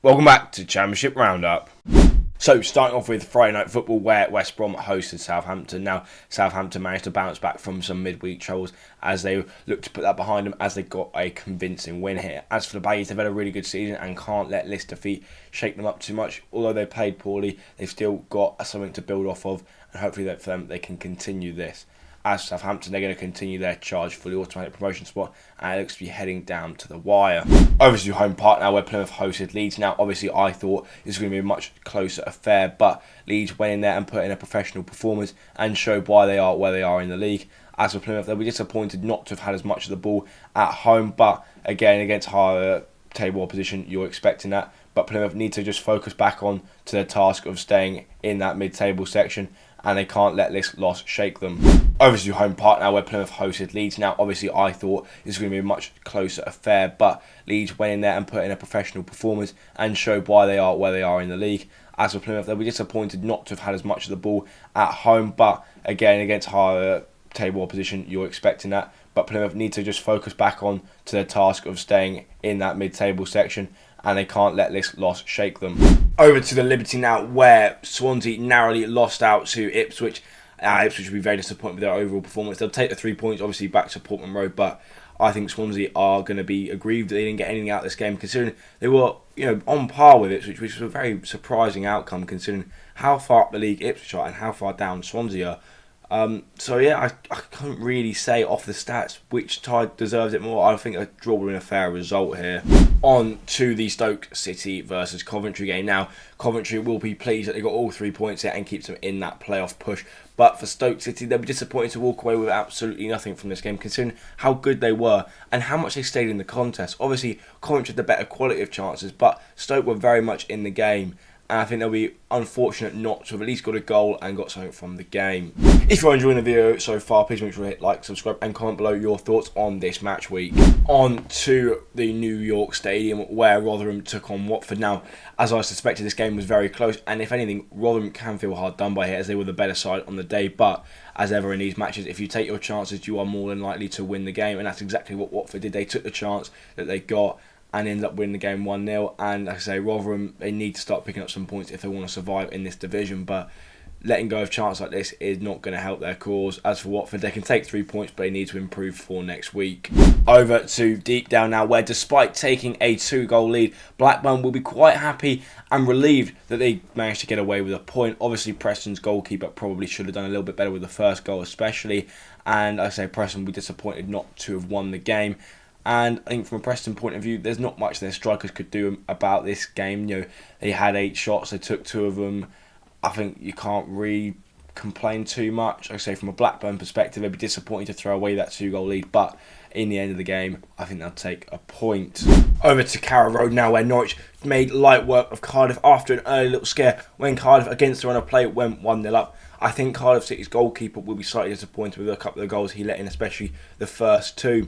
Welcome back to Championship Roundup. So, starting off with Friday Night Football, where West Brom hosted Southampton. Now, Southampton managed to bounce back from some midweek troubles as they looked to put that behind them as they got a convincing win here. As for the Baggies, they've had a really good season and can't let Leicester defeat shake them up too much. Although they played poorly, they've still got something to build off of, and hopefully that for them they can continue this. As for Southampton, they're going to continue their charge for the automatic promotion spot, and it looks to be heading down to the wire. Over to Home Park now, where Plymouth hosted Leeds. Now, obviously, I thought this was going to be a much closer affair, but Leeds went in there and put in a professional performance and showed why they are where they are in the league. As for Plymouth, they'll be disappointed not to have had as much of the ball at home, but again, against higher table opposition, you're expecting that. But Plymouth need to just focus back on to their task of staying in that mid-table section, and they can't let this loss shake them. Over to Home Park now, where Plymouth hosted Leeds. Now, obviously, I thought this was going to be a much closer affair, but Leeds went in there and put in a professional performance and showed why they are where they are in the league. As for Plymouth, they'll be disappointed not to have had as much of the ball at home, but again, against higher table opposition, you're expecting that. But Plymouth need to just focus back on to their task of staying in that mid-table section, and they can't let this loss shake them. Over to the Liberty now, where Swansea narrowly lost out to Ipswich. Ipswich will be very disappointed with their overall performance. They'll take the 3 points, obviously, back to Portman Road, but I think Swansea are going to be aggrieved that they didn't get anything out of this game, considering they were, on par with Ipswich, which was a very surprising outcome, considering how far up the league Ipswich are and how far down Swansea are. I can't really say off the stats which side deserves it more. I think a draw would be a fair result here. On to the Stoke City versus Coventry game. Now, Coventry will be pleased that they got all 3 points here and keeps them in that playoff push. But for Stoke City, they'll be disappointed to walk away with absolutely nothing from this game, considering how good they were and how much they stayed in the contest. Obviously, Coventry had the better quality of chances, but Stoke were very much in the game. And I think they'll be unfortunate not to have at least got a goal and got something from the game. If you're enjoying the video so far, please make sure to hit like, subscribe and comment below your thoughts on this match week. On to the New York Stadium, where Rotherham took on Watford. Now, as I suspected, this game was very close, and if anything, Rotherham can feel hard done by here as they were the better side on the day. But as ever in these matches, if you take your chances, you are more than likely to win the game, and that's exactly what Watford did. They took the chance that they got and ended up winning the game 1-0. And like I say, Rotherham, they need to start picking up some points if they want to survive in this division. But letting go of chance like this is not going to help their cause. As for Watford, they can take 3 points, but they need to improve for next week. Over to Deepdale now, where despite taking a 2-goal lead, Blackburn will be quite happy and relieved that they managed to get away with a point. Obviously, Preston's goalkeeper probably should have done a little bit better with the first goal especially. And like I say, Preston will be disappointed not to have won the game. And I think from a Preston point of view, there's not much their strikers could do about this game. They had 8 shots, they took 2 of them. I think you can't really complain too much. Like I say, from a Blackburn perspective, they'd be disappointed to throw away that 2-goal lead, but in the end of the game, I think they'll take a point. Over to Carrow Road now, where Norwich made light work of Cardiff after an early little scare when Cardiff, against the run of play, went 1-0 up. I think Cardiff City's goalkeeper will be slightly disappointed with a couple of goals he let in, especially the first 2.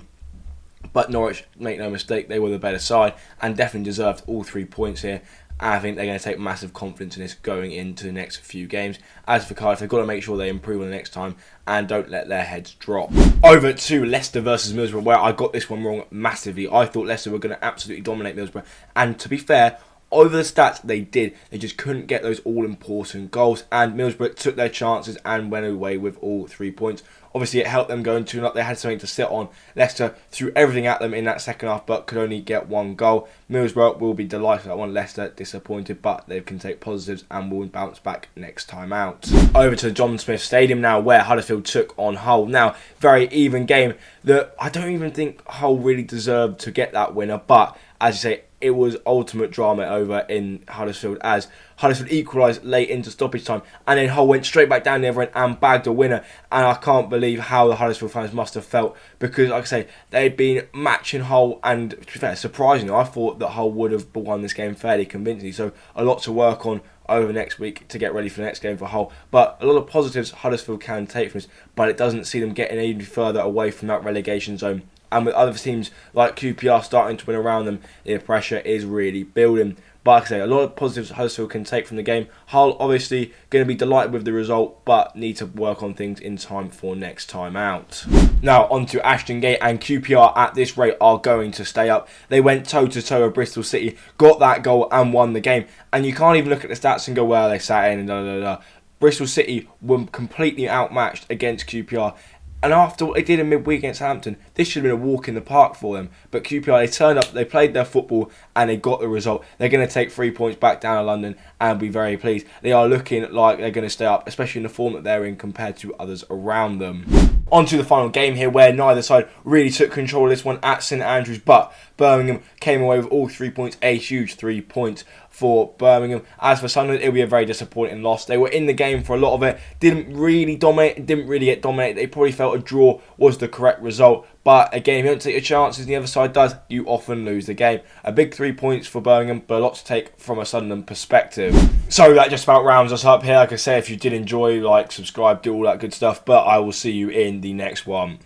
But Norwich, make no mistake, they were the better side and definitely deserved all 3 points here. And I think they're going to take massive confidence in this going into the next few games. As for Cardiff, they've got to make sure they improve on the next time and don't let their heads drop. Over to Leicester versus Middlesbrough, where I got this one wrong massively. I thought Leicester were going to absolutely dominate Middlesbrough. And to be fair, over the stats, they did. They just couldn't get those all-important goals. And Middlesbrough took their chances and went away with all 3 points. Obviously, it helped them going 2-0. They had something to sit on. Leicester threw everything at them in that second half, but could only get 1 goal. Middlesbrough will be delighted with that one. Leicester disappointed, but they can take positives and will bounce back next time out. Over to John Smith Stadium now, where Huddersfield took on Hull. Now, very even game that I don't even think Hull really deserved to get that winner, but as you say, it was ultimate drama over in Huddersfield as Huddersfield equalised late into stoppage time, and then Hull went straight back down the other end and bagged a winner. And I can't believe how the Huddersfield fans must have felt, because like I say, they'd been matching Hull, and to be fair, surprisingly, I thought that Hull would have won this game fairly convincingly. So a lot to work on over next week to get ready for the next game for Hull. But a lot of positives Huddersfield can take from this, but it doesn't see them getting any further away from that relegation zone. And with other teams like QPR starting to win around them, the pressure is really building. But like I say, a lot of positives Huddersfield can take from the game. Hull obviously going to be delighted with the result, but need to work on things in time for next time out. Now on to Ashton Gate, and QPR at this rate are going to stay up. They went toe-to-toe with Bristol City, got that goal and won the game. And you can't even look at the stats and go, well, they sat in and da da da. Bristol City were completely outmatched against QPR. And after what they did in midweek against Hampton, this should have been a walk in the park for them. But QPR, they turned up, they played their football, and they got the result. They're going to take 3 points back down to London and be very pleased. They are looking like they're going to stay up, especially in the form that they're in compared to others around them. On to the final game here, where neither side really took control of this one at St Andrews, but Birmingham came away with all 3 points, a huge 3 points for Birmingham. As for Sunderland, it'll be a very disappointing loss. They were in the game for a lot of it, didn't really dominate, didn't really get dominated. They probably felt a draw was the correct result. But again, if you don't take your chances and the other side does, you often lose the game. A big 3 points for Birmingham, but a lot to take from a Sunderland perspective. So that just about rounds us up here. Like I say, if you did enjoy, like, subscribe, do all that good stuff. But I will see you in the next one.